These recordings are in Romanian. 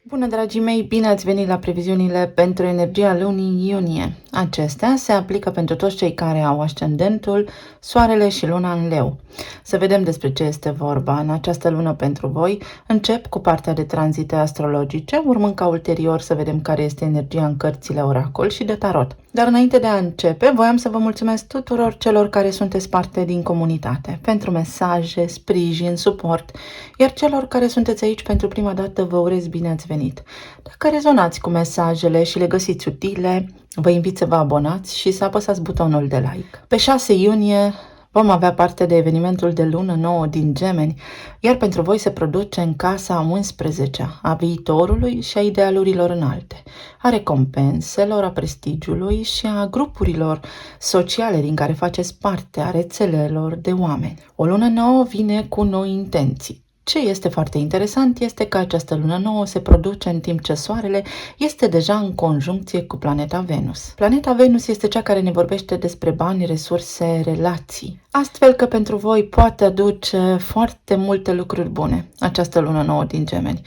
Bună, dragii mei! Bine ați venit la previziunile pentru energia lunii iunie. Acestea se aplică pentru toți cei care au ascendentul, soarele și luna în leu. Să vedem despre ce este vorba în această lună pentru voi. Încep cu partea de tranzite astrologice, urmând ca ulterior să vedem care este energia în cărțile oracol și de tarot. Dar înainte de a începe, voiam să vă mulțumesc tuturor celor care sunteți parte din comunitate pentru mesaje, sprijin, suport, iar celor care sunteți aici pentru prima dată vă urez bine ați venit. Dacă rezonați cu mesajele și le găsiți utile, vă invit să vă abonați și să apăsați butonul de like. Pe 6 iunie vom avea parte de evenimentul de lună nouă din Gemeni, iar pentru voi se produce în casa 11 a viitorului și a idealurilor înalte, a recompenselor, a prestigiului și a grupurilor sociale din care faceți parte, a rețelelor de oameni. O lună nouă vine cu noi intenții. Ce este foarte interesant este că această lună nouă se produce în timp ce Soarele este deja în conjuncție cu planeta Venus. Planeta Venus este cea care ne vorbește despre bani, resurse, relații. Astfel că pentru voi poate aduce foarte multe lucruri bune această lună nouă din Gemeni.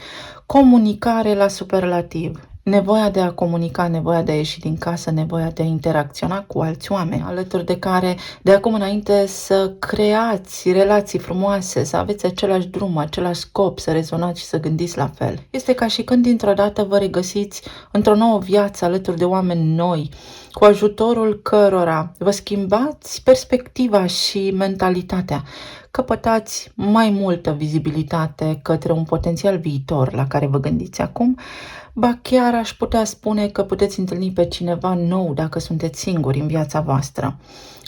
Comunicare la superlativ. Nevoia de a comunica, nevoia de a ieși din casă, nevoia de a interacționa cu alți oameni, alături de care de acum înainte să creați relații frumoase, să aveți același drum, același scop, să rezonați și să gândiți la fel. Este ca și când dintr-o dată vă regăsiți într-o nouă viață alături de oameni noi, cu ajutorul cărora vă schimbați perspectiva și mentalitatea. Căpătați mai multă vizibilitate către un potențial viitor la care vă gândiți acum. Ba chiar aș putea spune că puteți întâlni pe cineva nou dacă sunteți singuri în viața voastră.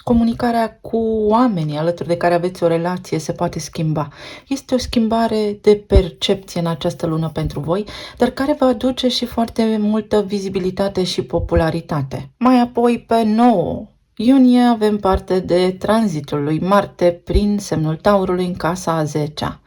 Comunicarea cu oamenii alături de care aveți o relație se poate schimba. Este o schimbare de percepție în această lună pentru voi, dar care va aduce și foarte multă vizibilitate și popularitate. Mai apoi, pe 9 iunie, avem parte de tranzitul lui Marte prin semnul Taurului în casa a 10-a.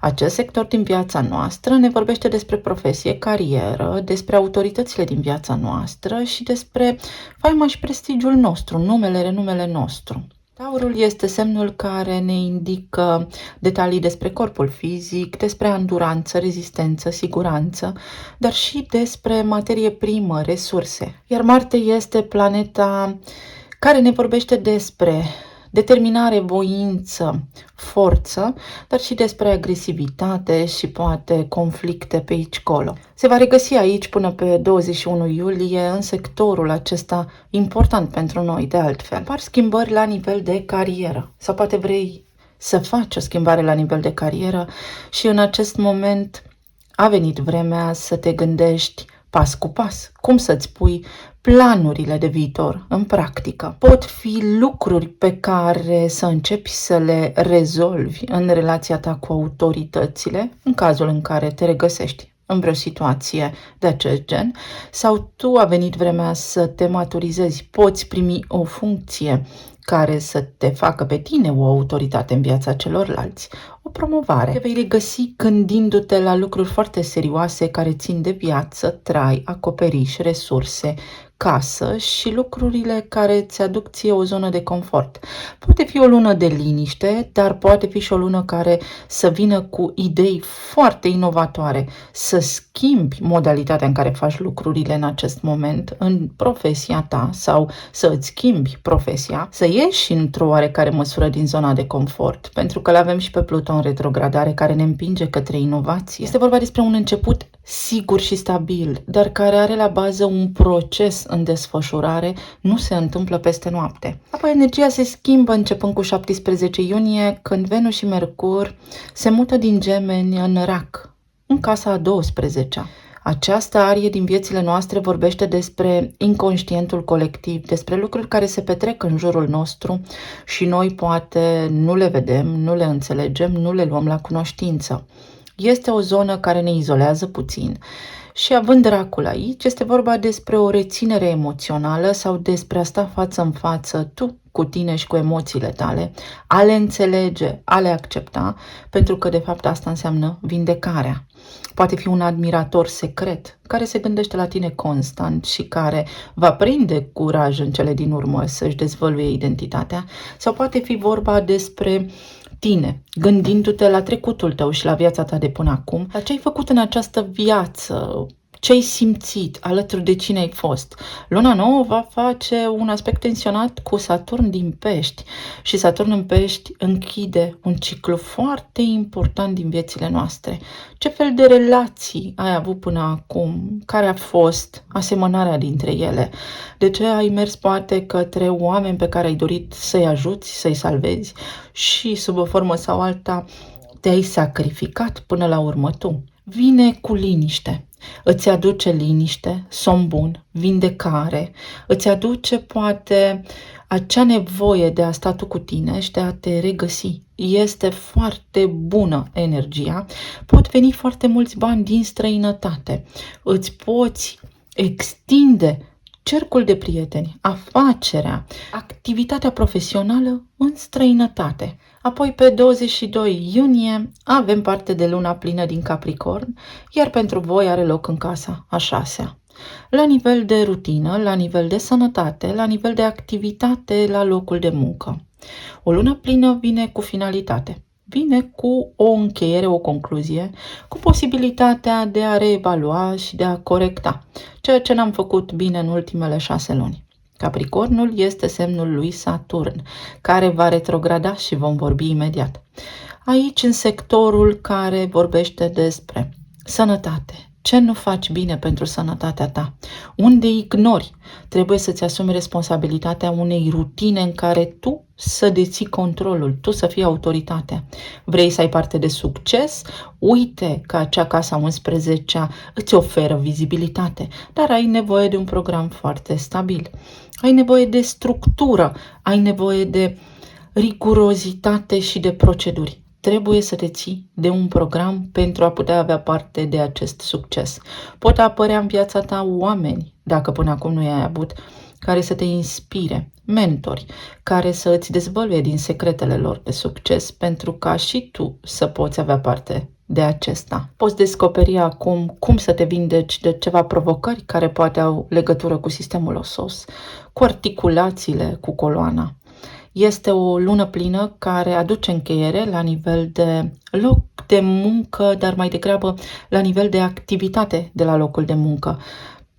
Acest sector din viața noastră ne vorbește despre profesie, carieră, despre autoritățile din viața noastră și despre faima și prestigiul nostru, renumele nostru. Taurul este semnul care ne indică detalii despre corpul fizic, despre anduranță, rezistență, siguranță, dar și despre materie primă, resurse. Iar Marte este planeta care ne vorbește despre determinare, voință, forță, dar și despre agresivitate și poate conflicte pe aici-colo. Se va regăsi aici până pe 21 iulie în sectorul acesta important pentru noi de altfel. Apar schimbări la nivel de carieră sau poate vrei să faci o schimbare la nivel de carieră și în acest moment a venit vremea să te gândești pas cu pas, cum să-ți pui planurile de viitor în practică. Pot fi lucruri pe care să începi să le rezolvi în relația ta cu autoritățile, în cazul în care te regăsești în vreo situație de acest gen, sau tu a venit vremea să te maturizezi, poți primi o funcție care să te facă pe tine o autoritate în viața celorlalți, o promovare. Te vei regăsi gândindu-te la lucruri foarte serioase care țin de viață, trai, acoperiș, resurse, casă și lucrurile care îți aduc ție o zonă de confort. Poate fi o lună de liniște, dar poate fi și o lună care să vină cu idei foarte inovatoare, să schimbi modalitatea în care faci lucrurile în acest moment în profesia ta sau să îți schimbi profesia, să ieși într-o oarecare măsură din zona de confort, pentru că l-avem și pe Pluton retrogradare care ne împinge către inovație. Este vorba despre un început sigur și stabil, dar care are la bază un proces în desfășurare, nu se întâmplă peste noapte. Apoi energia se schimbă începând cu 17 iunie, când Venus și Mercur se mută din Gemeni în Rac, în casa a 12-a. Această arie din viețile noastre vorbește despre inconștientul colectiv, despre lucruri care se petrec în jurul nostru și noi poate nu le vedem, nu le înțelegem, nu le luăm la cunoștință. Este o zonă care ne izolează puțin și având Racul aici, este vorba despre o reținere emoțională sau despre a sta față în față tu cu tine și cu emoțiile tale, a le înțelege, a le accepta, pentru că de fapt asta înseamnă vindecarea. Poate fi un admirator secret care se gândește la tine constant și care va prinde curaj în cele din urmă să-și dezvăluie identitatea, sau poate fi vorba despre tine, gândindu-te la trecutul tău și la viața ta de până acum, la ce ai făcut în această viață, ce ai simțit, alături de cine ai fost. Luna nouă va face un aspect tensionat cu Saturn din Pești și Saturn în Pești închide un ciclu foarte important din viețile noastre. Ce fel de relații ai avut până acum? Care a fost asemănarea dintre ele? De ce ai mers poate către oameni pe care ai dorit să-i ajuți, să-i salvezi și sub o formă sau alta te-ai sacrificat până la urmă tu? Vine cu liniște. Îți aduce liniște, somn bun, vindecare, îți aduce poate acea nevoie de a sta tu cu tine și de a te regăsi. Este foarte bună energia, pot veni foarte mulți bani din străinătate, îți poți extinde cercul de prieteni, afacerea, activitatea profesională în străinătate. Apoi pe 22 iunie avem parte de luna plină din Capricorn, iar pentru voi are loc în casa a 6-a. La nivel de rutină, la nivel de sănătate, la nivel de activitate la locul de muncă. O lună plină vine cu finalitate. Vine cu o încheiere, o concluzie, cu posibilitatea de a reevalua și de a corecta ceea ce n-am făcut bine în ultimele 6 luni. Capricornul este semnul lui Saturn, care va retrograda și vom vorbi imediat. Aici, în sectorul care vorbește despre sănătate, ce nu faci bine pentru sănătatea ta, unde ignori, trebuie să-ți asumi responsabilitatea unei rutine în care tu să deții controlul, tu să fii autoritatea. Vrei să ai parte de succes? Uite că acea casa 11-a îți oferă vizibilitate, dar ai nevoie de un program foarte stabil. Ai nevoie de structură, ai nevoie de rigurozitate și de proceduri. Trebuie să te ții de un program pentru a putea avea parte de acest succes. Pot apărea în viața ta oameni, dacă până acum nu i-ai avut, care să te inspire, mentori, care să îți dezvăluie din secretele lor de succes pentru ca și tu să poți avea parte de acesta. Poți descoperi acum cum să te vindeci de ceva provocări care poate au legătură cu sistemul osos, cu articulațiile, cu coloana. Este o lună plină care aduce încheiere la nivel de loc de muncă, dar mai degrabă la nivel de activitate de la locul de muncă.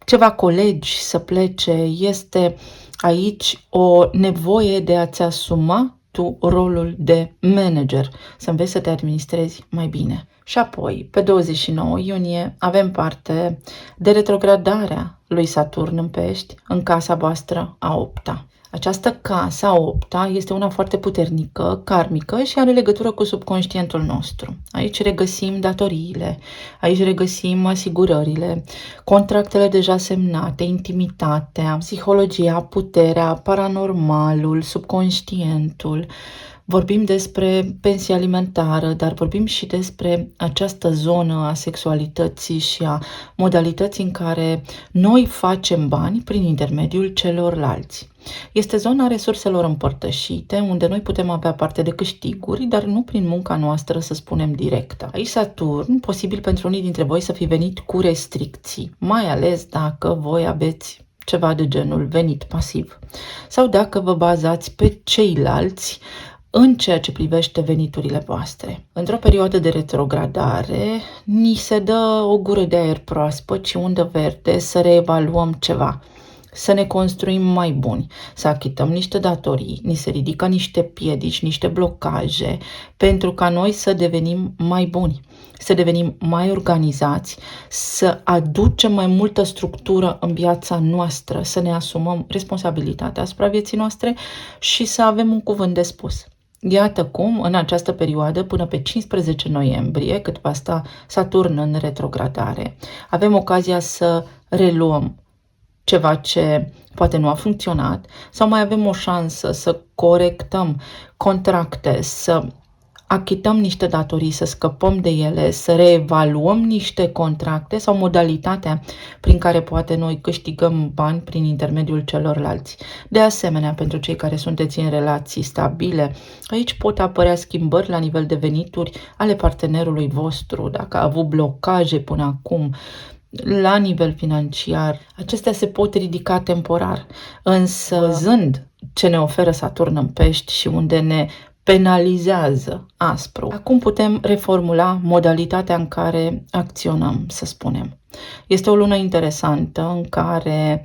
Ceva colegi să plece, este aici o nevoie de a-ți asuma tu rolul de manager, să înveți să te administrezi mai bine. Și apoi, pe 29 iunie, avem parte de retrogradarea lui Saturn în Pești, în casa voastră a 8-a. Această casă a 8-a este una foarte puternică, karmică și are legătură cu subconștientul nostru. Aici regăsim datoriile, aici regăsim asigurările, contractele deja semnate, intimitatea, psihologia, puterea, paranormalul, subconștientul. Vorbim despre pensie alimentară, dar vorbim și despre această zonă a sexualității și a modalității în care noi facem bani prin intermediul celorlalți. Este zona resurselor împărtășite, unde noi putem avea parte de câștiguri, dar nu prin munca noastră, să spunem, directă. Aici Saturn, posibil pentru unii dintre voi să fi venit cu restricții, mai ales dacă voi aveți ceva de genul venit pasiv sau dacă vă bazați pe ceilalți în ceea ce privește veniturile voastre. Într-o perioadă de retrogradare, ni se dă o gură de aer proaspăt și undă verde să reevaluăm ceva, să ne construim mai buni, să achităm niște datorii, ni se ridică niște piedici, niște blocaje, pentru ca noi să devenim mai buni, să devenim mai organizați, să aducem mai multă structură în viața noastră, să ne asumăm responsabilitatea asupra vieții noastre și să avem un cuvânt de spus. Iată cum, în această perioadă, până pe 15 noiembrie, cât va sta Saturn în retrogradare, avem ocazia să reluăm ceva ce poate nu a funcționat sau mai avem o șansă să corectăm contracte, să achităm niște datorii, să scăpăm de ele, să reevaluăm niște contracte sau modalitatea prin care poate noi câștigăm bani prin intermediul celorlalți. De asemenea, pentru cei care sunteți în relații stabile, aici pot apărea schimbări la nivel de venituri ale partenerului vostru, dacă a avut blocaje până acum la nivel financiar, acestea se pot ridica temporar, însă văzând ce ne oferă Saturn în Pești și unde ne penalizează aspru. Acum putem reformula modalitatea în care acționăm, să spunem. Este o lună interesantă în care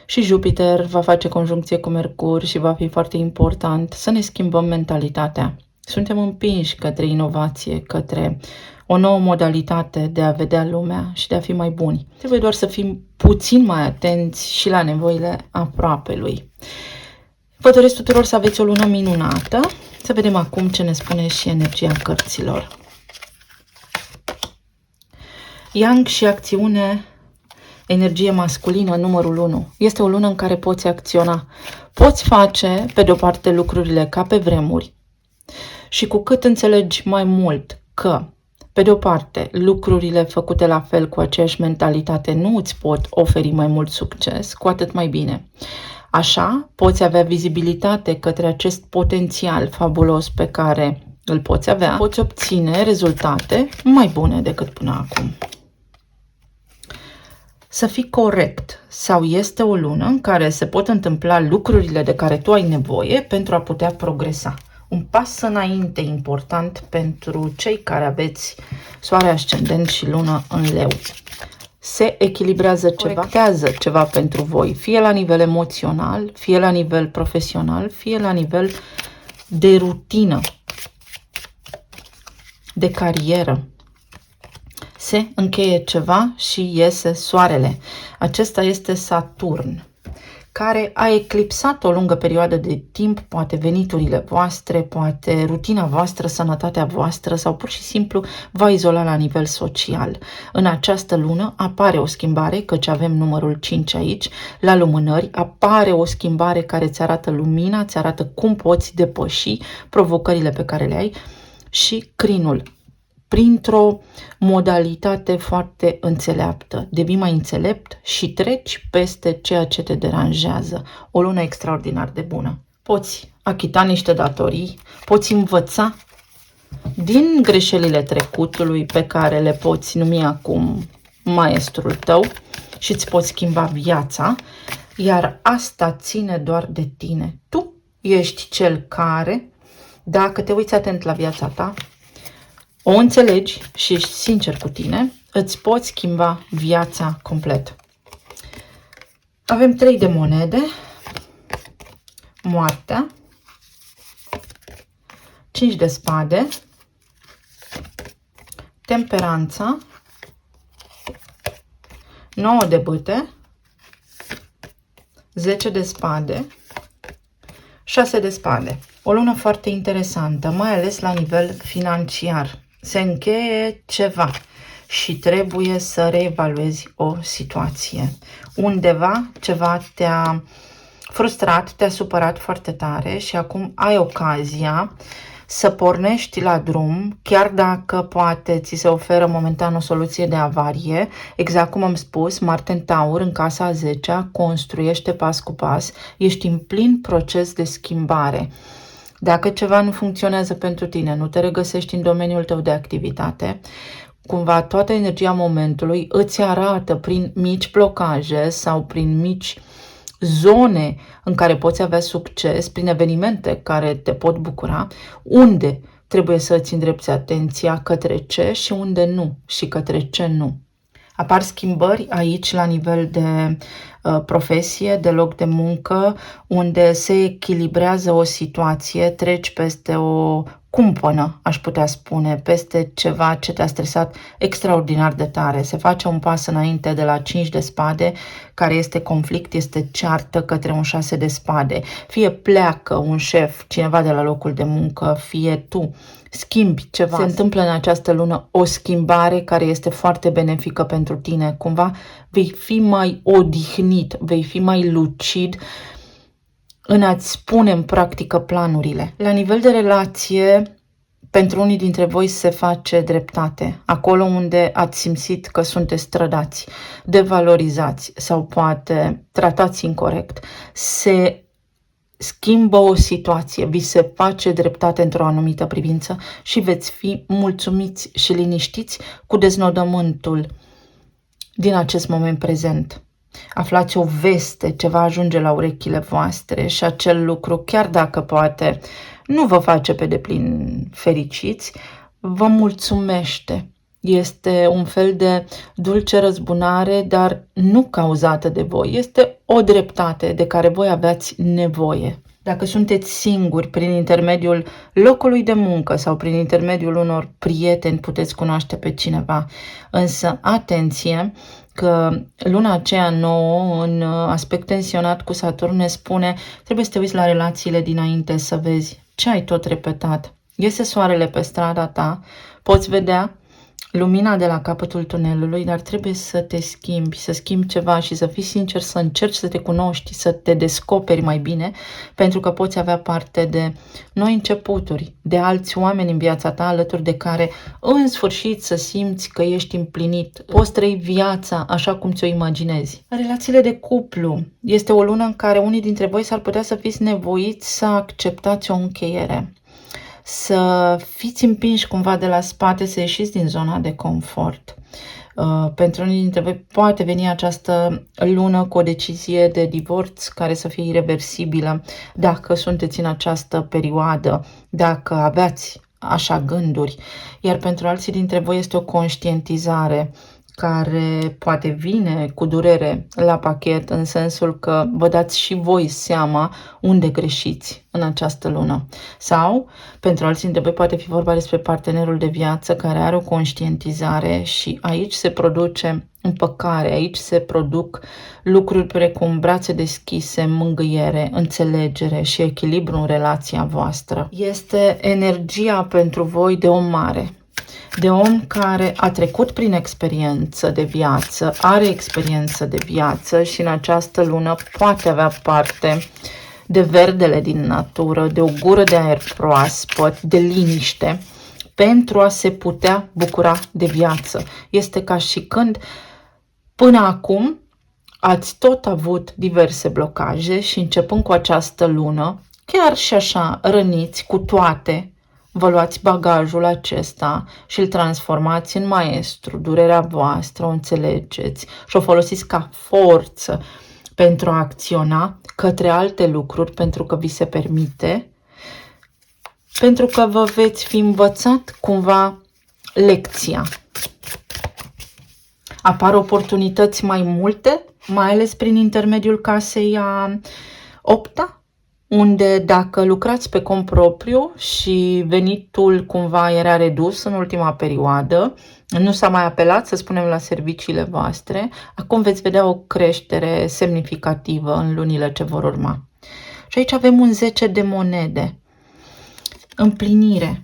și Jupiter va face conjuncție cu Mercur și va fi foarte important să ne schimbăm mentalitatea. Suntem împinși către inovație, către o nouă modalitate de a vedea lumea și de a fi mai buni. Trebuie doar să fim puțin mai atenți și la nevoile aproapelui. Vă doresc tuturor să aveți o lună minunată. Să vedem acum ce ne spune și energia cărților. Yang și acțiune, energie masculină, numărul 1. Este o lună în care poți acționa. Poți face, pe de-o parte, lucrurile ca pe vremuri și cu cât înțelegi mai mult că, pe de-o parte, lucrurile făcute la fel cu aceeași mentalitate nu îți pot oferi mai mult succes, cu atât mai bine. Așa, poți avea vizibilitate către acest potențial fabulos pe care îl poți avea, poți obține rezultate mai bune decât până acum. Să fii corect sau este o lună în care se pot întâmpla lucrurile de care tu ai nevoie pentru a putea progresa. Un pas înainte important pentru cei care aveți soare, ascendent și lună în leu. Se echilibrează ceva, corectează ceva pentru voi, fie la nivel emoțional, fie la nivel profesional, fie la nivel de rutină, de carieră. Se încheie ceva și iese soarele. Acesta este Saturn, care a eclipsat o lungă perioadă de timp, poate veniturile voastre, poate rutina voastră, sănătatea voastră sau pur și simplu va izola la nivel social. În această lună apare o schimbare, căci avem numărul 5 aici, la lumânări, apare o schimbare care îți arată lumina, îți arată cum poți depăși provocările pe care le ai și crinul. Printr-o modalitate foarte înțeleaptă. Devii mai înțelept și treci peste ceea ce te deranjează. O lună extraordinar de bună. Poți achita niște datorii, poți învăța din greșelile trecutului pe care le poți numi acum maestrul tău și îți poți schimba viața, iar asta ține doar de tine. Tu ești cel care, dacă te uiți atent la viața ta, o înțelegi și ești sincer cu tine, îți poți schimba viața complet. Avem 3 de monede, moartea, 5 de spade, temperanța, 9 de bâte, 10 de spade, 6 de spade. O lună foarte interesantă, mai ales la nivel financiar. Se încheie ceva și trebuie să reevaluezi o situație. Undeva ceva te-a frustrat, te-a supărat foarte tare și acum ai ocazia să pornești la drum, chiar dacă poate ți se oferă momentan o soluție de avarie. Exact cum am spus, Marte în Taur, în casa a 10-a, construiește pas cu pas, ești în plin proces de schimbare. Dacă ceva nu funcționează pentru tine, nu te regăsești în domeniul tău de activitate, cumva toată energia momentului îți arată prin mici blocaje sau prin mici zone în care poți avea succes, prin evenimente care te pot bucura, unde trebuie să îți îndrepți atenția, către ce și unde nu și către ce nu. Apar schimbări aici la nivel de profesie, de loc de muncă, unde se echilibrează o situație, treci peste o cumpănă, aș putea spune, peste ceva ce te-a stresat extraordinar de tare. Se face un pas înainte de la 5 de spade, care este conflict, este ceartă, către un 6 de spade. Fie pleacă un șef, cineva de la locul de muncă, fie tu schimbi ceva. Se întâmplă în această lună o schimbare care este foarte benefică pentru tine. Cumva vei fi mai odihnit, vei fi mai lucid în a-ți pune în practică planurile. La nivel de relație, pentru unii dintre voi se face dreptate. Acolo unde ați simțit că sunteți strădați, devalorizați sau poate tratați incorect, se schimbă o situație, vi se face dreptate într-o anumită privință și veți fi mulțumiți și liniștiți cu deznodământul din acest moment prezent. Aflați o veste, ceva ajunge la urechile voastre și acel lucru, chiar dacă poate nu vă face pe deplin fericiți, vă mulțumește. Este un fel de dulce răzbunare, dar nu cauzată de voi. Este o dreptate de care voi aveați nevoie. Dacă sunteți singuri prin intermediul locului de muncă sau prin intermediul unor prieteni, puteți cunoaște pe cineva. Însă, atenție, că luna aceea nouă, în aspect tensionat cu Saturn, ne spune trebuie să te uiți la relațiile dinainte să vezi ce ai tot repetat. Iese soarele pe strada ta, poți vedea lumina de la capătul tunelului, dar trebuie să te schimbi, să schimbi ceva și să fii sincer, să încerci să te cunoști, să te descoperi mai bine, pentru că poți avea parte de noi începuturi, de alți oameni în viața ta, alături de care în sfârșit să simți că ești împlinit. Poți trăi viața așa cum ți-o imaginezi. Relațiile de cuplu. Este o lună în care unii dintre voi s-ar putea să fiți nevoiți să acceptați o încheiere, să fiți împinși cumva de la spate, să ieșiți din zona de confort. Pentru unii dintre voi poate veni această lună cu o decizie de divorț care să fie irreversibilă dacă sunteți în această perioadă, dacă aveați așa gânduri. Iar pentru alții dintre voi este o conștientizare care poate vine cu durere la pachet, în sensul că vă dați și voi seama unde greșiți în această lună. Sau, pentru alții dintre voi, poate fi vorba despre partenerul de viață care are o conștientizare și aici se produce împăcare, aici se produc lucruri precum brațe deschise, mângâiere, înțelegere și echilibru în relația voastră. Este energia pentru voi de om mare, de om care a trecut prin experiență de viață, are experiență de viață și în această lună poate avea parte de verdele din natură, de o gură de aer proaspăt, de liniște, pentru a se putea bucura de viață. Este ca și când până acum ați tot avut diverse blocaje și începând cu această lună, chiar și așa răniți cu toate, vă luați bagajul acesta și îl transformați în maestru, durerea voastră, o înțelegeți și o folosiți ca forță pentru a acționa către alte lucruri, pentru că vi se permite, pentru că vă veți fi învățat cumva lecția. Apar oportunități mai multe, mai ales prin intermediul casei a 8-a, unde dacă lucrați pe cont propriu și venitul cumva era redus în ultima perioadă, nu s-a mai apelat, să spunem, la serviciile voastre, acum veți vedea o creștere semnificativă în lunile ce vor urma. Și aici avem un 10 de monede. Împlinire.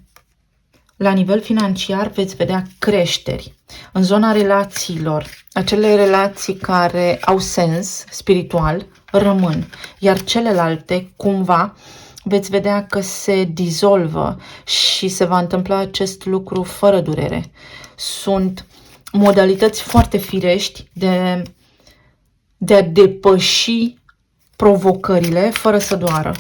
La nivel financiar veți vedea creșteri. În zona relațiilor, acele relații care au sens spiritual rămân, iar celelalte cumva veți vedea că se dizolvă și se va întâmpla acest lucru fără durere. Sunt modalități foarte firești de a depăși provocările fără să doară.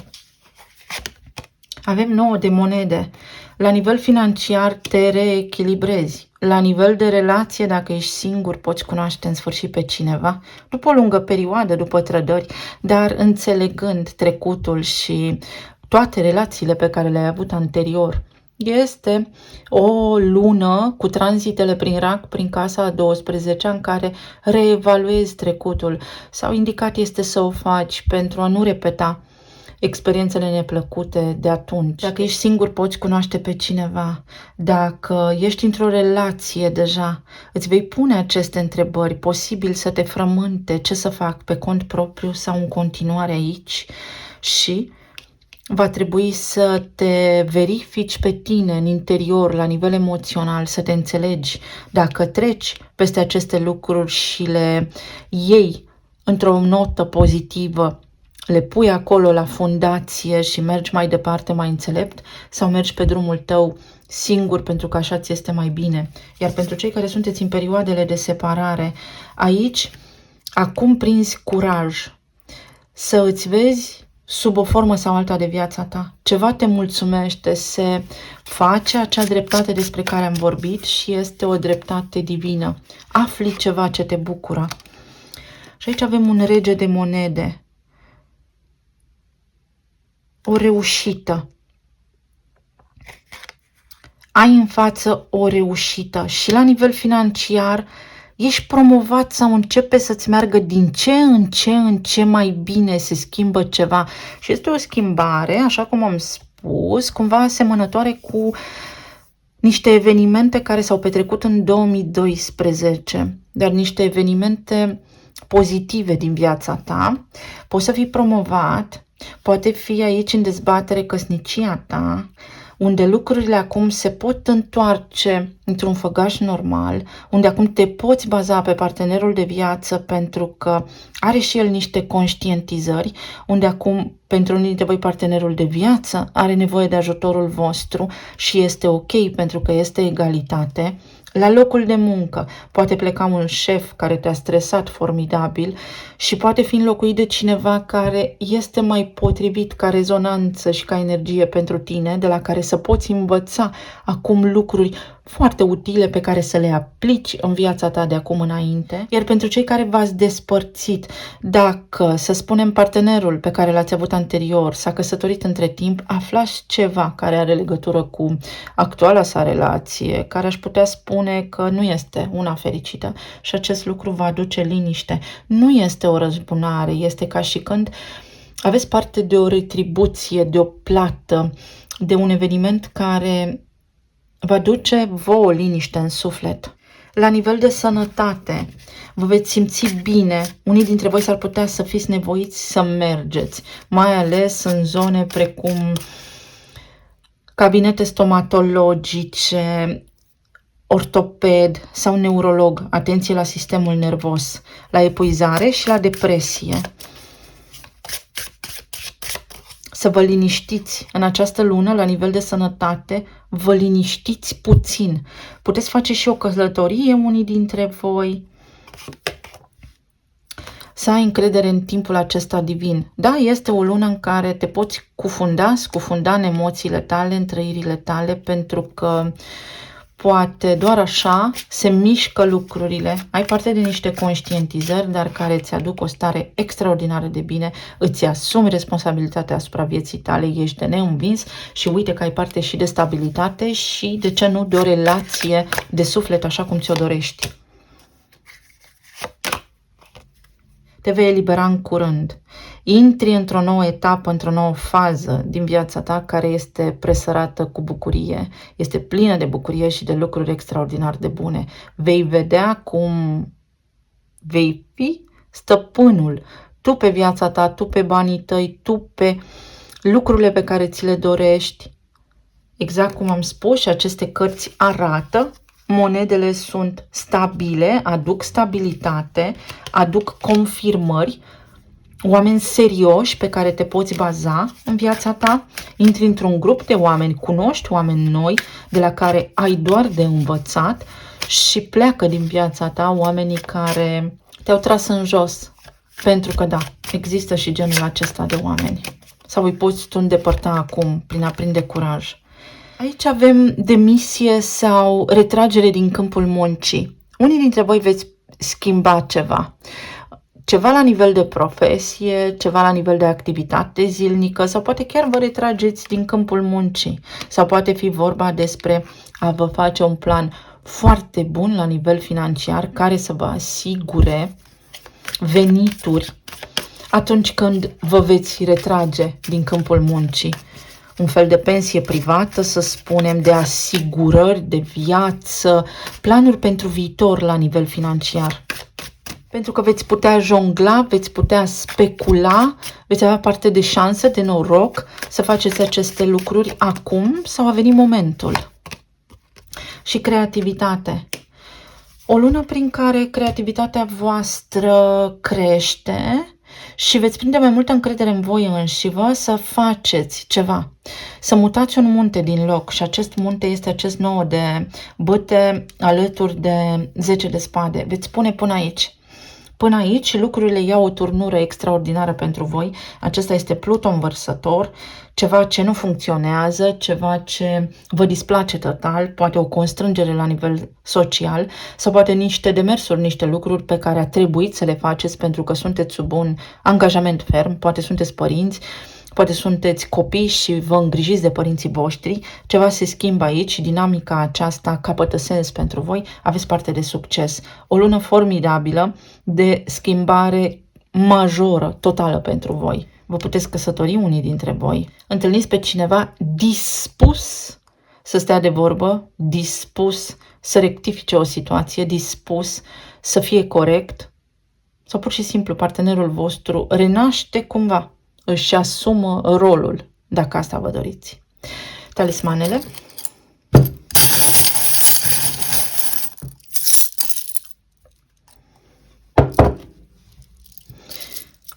Avem 9 de monede. La nivel financiar te reechilibrezi. La nivel de relație, dacă ești singur, poți cunoaște în sfârșit pe cineva, după o lungă perioadă, după trădări, dar înțelegând trecutul și toate relațiile pe care le-ai avut anterior. Este o lună cu tranzitele prin rac, prin casa a 12-a, în care reevaluezi trecutul. Sau indicat este să o faci pentru a nu repeta experiențele neplăcute de atunci. Dacă ești singur, poți cunoaște pe cineva. Dacă ești într-o relație deja, îți vei pune aceste întrebări. Posibil să te frământe ce să fac, pe cont propriu sau în continuare aici, și va trebui să te verifici pe tine în interior, la nivel emoțional, să te înțelegi. Dacă treci peste aceste lucruri și le iei într-o notă pozitivă, le pui acolo la fundație și mergi mai departe mai înțelept, sau mergi pe drumul tău singur pentru că așa ți este mai bine. Iar pentru cei care sunteți în perioadele de separare, aici acum prinzi curaj să îți vezi sub o formă sau alta de viața ta. Ceva te mulțumește, se face acea dreptate despre care am vorbit și este o dreptate divină. Afli ceva ce te bucură. Și aici avem un rege de monede. O reușită. ai în față o reușită și la nivel financiar ești promovat sau începe să-ți meargă din ce în ce mai bine, se schimbă ceva și este o schimbare, așa cum am spus, cumva asemănătoare cu niște evenimente care s-au petrecut în 2012, dar niște evenimente pozitive din viața ta. Poți să fii promovat, poate fi aici în dezbatere căsnicia ta, unde lucrurile acum se pot întoarce într-un făgaș normal, unde acum te poți baza pe partenerul de viață pentru că are și el niște conștientizări, unde acum pentru unii dintre voi partenerul de viață are nevoie de ajutorul vostru și este ok pentru că este egalitate. La locul de muncă poate pleca un șef care te-a stresat formidabil și poate fi înlocuit de cineva care este mai potrivit ca rezonanță și ca energie pentru tine, de la care să poți învăța acum lucruri foarte utile pe care să le aplici în viața ta de acum înainte. Iar pentru cei care v-ați despărțit, dacă, să spunem, partenerul pe care l-ați avut anterior s-a căsătorit între timp, aflați ceva care are legătură cu actuala sa relație, care aș putea spune că nu este una fericită și acest lucru va aduce liniște. Nu este o răzbunare, este ca și când aveți parte de o retribuție, de o plată, de un eveniment care va duce vouă liniște în suflet. La nivel de sănătate, vă veți simți bine. Unii dintre voi s-ar putea să fiți nevoiți să mergeți, mai ales în zone precum cabinete stomatologice, ortoped sau neurolog. Atenție la sistemul nervos, la epuizare și la depresie. Să vă liniștiți în această lună la nivel de sănătate, vă liniștiți puțin. Puteți face și o călătorie unii dintre voi. Să ai încredere în timpul acesta divin. Da, este o lună în care te poți scufunda în emoțiile tale, în trăirile tale, pentru că poate doar așa se mișcă lucrurile. Ai parte de niște conștientizări, dar care îți aduc o stare extraordinară de bine, îți asumi responsabilitatea asupra vieții tale, ești de neînvins și uite că ai parte și de stabilitate și, de ce nu, de o relație de suflet așa cum ți-o dorești. Te vei elibera în curând. Intri într-o nouă etapă, într-o nouă fază din viața ta care este presărată cu bucurie. Este plină de bucurie și de lucruri extraordinar de bune. Vei vedea cum vei fi stăpânul. Tu pe viața ta, tu pe banii tăi, tu pe lucrurile pe care ți le dorești. Exact cum am spus și aceste cărți arată, monedele sunt stabile, aduc stabilitate, aduc confirmări, oameni serioși pe care te poți baza în viața ta, intri într-un grup de oameni, cunoști oameni noi de la care ai doar de învățat și pleacă din viața ta oamenii care te-au tras în jos. Pentru că da, există și genul acesta de oameni. Sau îi poți tu îndepărta acum prin a prinde curaj. Aici avem demisie sau retragere din câmpul muncii. Unii dintre voi veți schimba ceva. Ceva la nivel de profesie, ceva la nivel de activitate zilnică sau poate chiar vă retrageți din câmpul muncii. Sau poate fi vorba despre a vă face un plan foarte bun la nivel financiar care să vă asigure venituri atunci când vă veți retrage din câmpul muncii. Un fel de pensie privată, să spunem, de asigurări de viață, planuri pentru viitor la nivel financiar. Pentru că veți putea jongla, veți putea specula, veți avea parte de șansă, de noroc să faceți aceste lucruri acum sau a venit momentul. Și creativitate. O lună prin care creativitatea voastră crește și veți prinde mai multă încredere în voi înșivă să faceți ceva. Să mutați un munte din loc și acest munte este acest 9 de bâte alături de 10 de spade. Veți spune până aici. Până aici lucrurile iau o turnură extraordinară pentru voi. Acesta este Pluton vărsător, ceva ce nu funcționează, ceva ce vă displace total, poate o constrângere la nivel social sau poate niște demersuri, niște lucruri pe care a trebuit să le faceți pentru că sunteți sub un angajament ferm, poate sunteți părinți, Poate sunteți copii și vă îngrijiți de părinții voștri, ceva se schimbă aici și dinamica aceasta capătă sens pentru voi, aveți parte de succes. O lună formidabilă de schimbare majoră, totală pentru voi. Vă puteți căsători unii dintre voi. Întâlniți pe cineva dispus să stea de vorbă, dispus să rectifice o situație, dispus să fie corect, sau pur și simplu partenerul vostru renaște cumva, își asumă rolul, dacă asta vă doriți. Talismanele.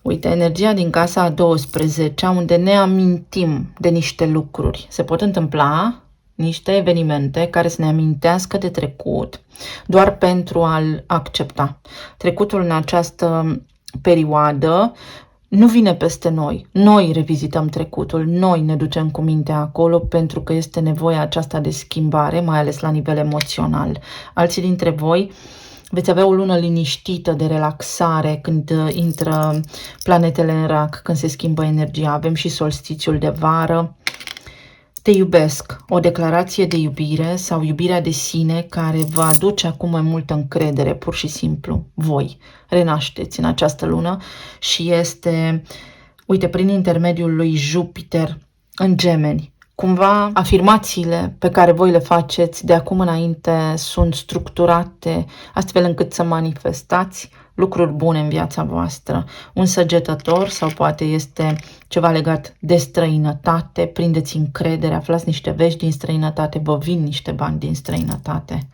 Uite, energia din casa a 12-a, unde ne amintim de niște lucruri. Se pot întâmpla niște evenimente care să ne amintească de trecut, doar pentru a-l accepta. Trecutul în această perioadă nu vine peste noi. Noi revizităm trecutul, noi ne ducem cu mintea acolo pentru că este nevoia aceasta de schimbare, mai ales la nivel emoțional. Alții dintre voi veți avea o lună liniștită de relaxare când intră planetele în rac, când se schimbă energia. Avem și solstițiul de vară. Te iubesc, o declarație de iubire sau iubirea de sine care vă aduce acum mai multă încredere, pur și simplu. Voi renașteți în această lună și este, uite, prin intermediul lui Jupiter în Gemeni. Cumva afirmațiile pe care voi le faceți de acum înainte sunt structurate astfel încât să manifestați lucruri bune în viața voastră. Un săgetător sau poate este ceva legat de străinătate, prindeți încredere, aflați niște vești din străinătate, vă vin niște bani din străinătate.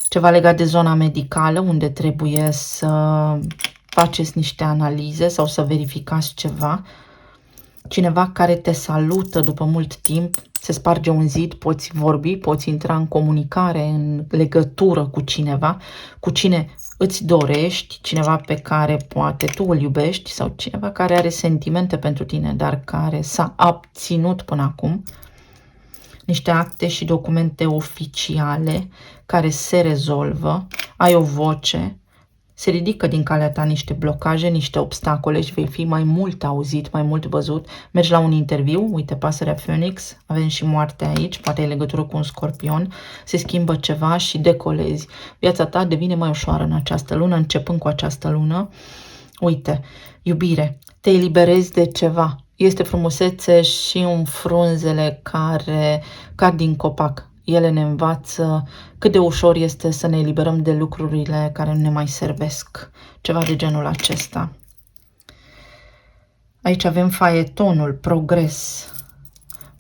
Ceva legat de zona medicală, unde trebuie să faceți niște analize sau să verificați ceva. Cineva care te salută după mult timp, se sparge un zid, poți vorbi, poți intra în comunicare, în legătură cu cineva, cu cine îți dorești, cineva pe care poate tu îl iubești sau cineva care are sentimente pentru tine, dar care s-a abținut până acum. Niște acte și documente oficiale care se rezolvă, ai o voce, se ridică din calea ta niște blocaje, niște obstacole și vei fi mai mult auzit, mai mult văzut. Mergi la un interviu, uite, pasărea Phoenix, avem și moartea aici, poate ai legătură cu un scorpion, se schimbă ceva și decolezi. Viața ta devine mai ușoară în această lună, începând cu această lună. Uite, iubire, te eliberezi de ceva. Este frumusețe și în frunzele care cad din copac. Ele ne învață cât de ușor este să ne eliberăm de lucrurile care nu ne mai servesc. Ceva de genul acesta. Aici avem faetonul, progres.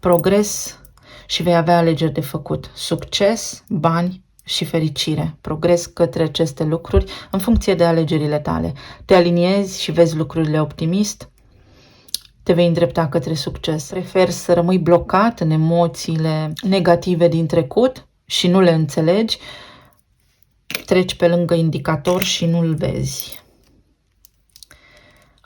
Progres și vei avea alegeri de făcut. Succes, bani și fericire. Progres către aceste lucruri în funcție de alegerile tale. Te aliniezi și vezi lucrurile optimist. Te vei îndrepta către succes. Preferi să rămâi blocat în emoțiile negative din trecut și nu le înțelegi, treci pe lângă indicator și nu-l vezi.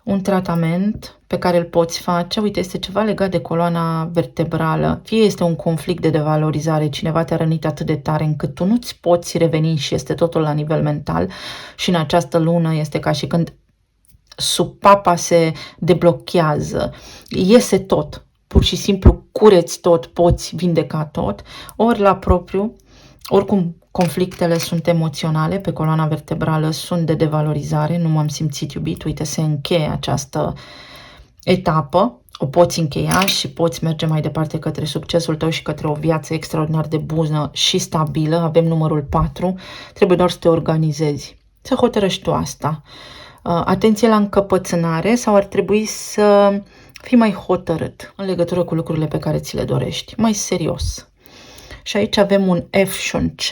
Un tratament pe care îl poți face, uite, este ceva legat de coloana vertebrală. Fie este un conflict de devalorizare, cineva te-a rănit atât de tare încât tu nu-ți poți reveni și este totul la nivel mental și în această lună este ca și când supapa se deblochează, iese tot, pur și simplu cureți tot, poți vindeca tot, ori la propriu, oricum conflictele sunt emoționale, pe coloana vertebrală sunt de devalorizare, nu m-am simțit iubit, uite, se încheie această etapă, o poți încheia și poți merge mai departe către succesul tău și către o viață extraordinar de bună și stabilă. Avem numărul 4, trebuie doar să te organizezi, să hotărăști tu asta. Atenție la încăpățânare sau ar trebui să fii mai hotărât în legătură cu lucrurile pe care ți le dorești, mai serios. Și aici avem un F și un C.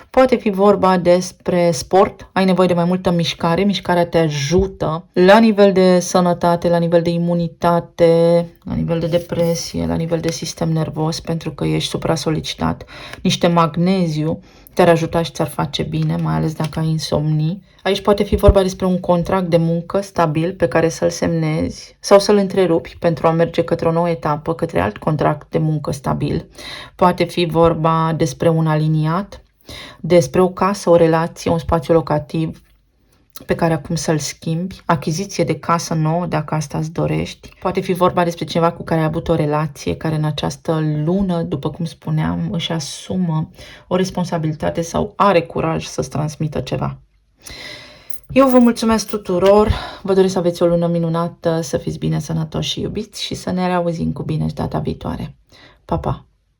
Poate fi vorba despre sport, ai nevoie de mai multă mișcare, mișcarea te ajută la nivel de sănătate, la nivel de imunitate, la nivel de depresie, la nivel de sistem nervos, pentru că ești supra-solicitat. Niște magneziu te-ar ajuta și ți-ar face bine, mai ales dacă ai insomnii. Aici poate fi vorba despre un contract de muncă stabil pe care să-l semnezi sau să-l întrerupi pentru a merge către o nouă etapă, către alt contract de muncă stabil. Poate fi vorba despre un aliniat, despre o casă, o relație, un spațiu locativ pe care acum să-l schimbi, achiziție de casă nouă, dacă asta îți dorești. Poate fi vorba despre cineva cu care ai avut o relație, care în această lună, după cum spuneam, își asumă o responsabilitate sau are curaj să-ți transmită ceva. Eu vă mulțumesc tuturor, vă doresc să aveți o lună minunată, să fiți bine, sănătoși și iubiți și să ne reauzim cu bine și data viitoare. Pa, pa!